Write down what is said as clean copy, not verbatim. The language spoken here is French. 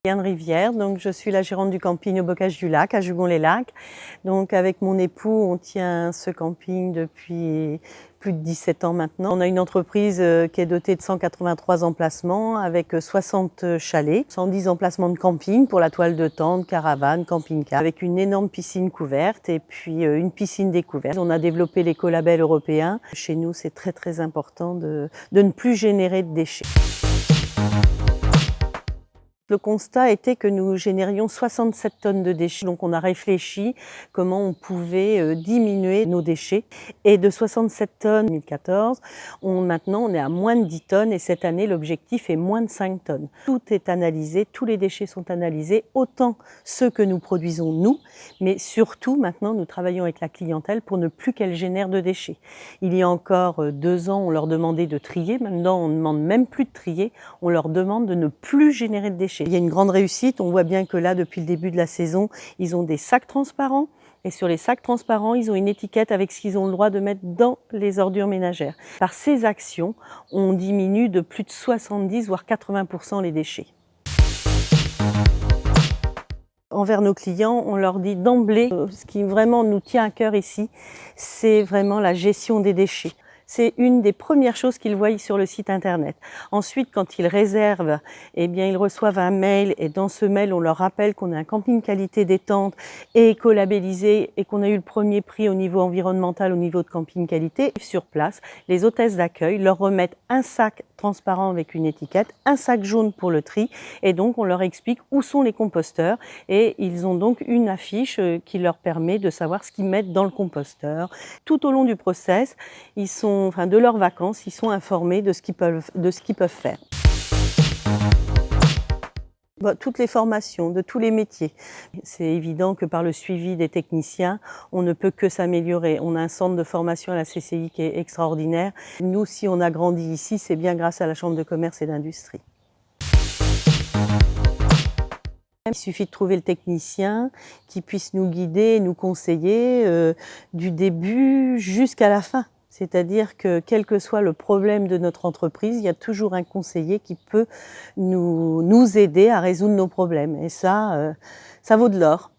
Yann Rivière, donc je suis la gérante du camping au Bocage du Lac, à Jugon-les-Lacs. Donc avec mon époux, on tient ce camping depuis plus de 17 ans maintenant. On a une entreprise qui est dotée de 183 emplacements avec 60 chalets, 110 emplacements de camping pour la toile de tente, caravane, camping-car, avec une énorme piscine couverte et puis une piscine découverte. On a développé l'écolabel européen. Chez nous, c'est très important de ne plus générer de déchets. Le constat était que nous générions 67 tonnes de déchets. Donc on a réfléchi comment on pouvait diminuer nos déchets. Et de 67 tonnes en 2014, maintenant on est à moins de 10 tonnes et cette année l'objectif est moins de 5 tonnes. Tout est analysé, tous les déchets sont analysés, autant ceux que nous produisons nous, mais surtout maintenant nous travaillons avec la clientèle pour ne plus qu'elle génère de déchets. Il y a encore 2 ans, on leur demandait de trier, maintenant on ne demande même plus de trier, on leur demande de ne plus générer de déchets. Il y a une grande réussite, on voit bien que là, depuis le début de la saison, ils ont des sacs transparents et sur les sacs transparents, ils ont une étiquette avec ce qu'ils ont le droit de mettre dans les ordures ménagères. Par ces actions, on diminue de plus de 70 voire 80% les déchets. Envers nos clients, on leur dit d'emblée, ce qui vraiment nous tient à cœur ici, c'est vraiment la gestion des déchets. C'est une des premières choses qu'ils voient sur le site internet. Ensuite, quand ils réservent, eh bien, ils reçoivent un mail et dans ce mail, on leur rappelle qu'on est un camping qualité détente et écolabellisé et qu'on a eu le premier prix au niveau environnemental, au niveau de camping qualité. Sur place, les hôtesses d'accueil leur remettent un sac transparent avec une étiquette, un sac jaune pour le tri et donc on leur explique où sont les composteurs et ils ont donc une affiche qui leur permet de savoir ce qu'ils mettent dans le composteur. Tout au long du process, de leurs vacances, ils sont informés de ce qu'ils peuvent faire. Toutes les formations, de tous les métiers. C'est évident que par le suivi des techniciens, on ne peut que s'améliorer. On a un centre de formation à la CCI qui est extraordinaire. Nous, si on a grandi ici, c'est bien grâce à la Chambre de commerce et d'industrie. Il suffit de trouver le technicien qui puisse nous guider, nous conseiller du début jusqu'à la fin. C'est-à-dire que quel que soit le problème de notre entreprise, il y a toujours un conseiller qui peut nous aider à résoudre nos problèmes. Et ça vaut de l'or.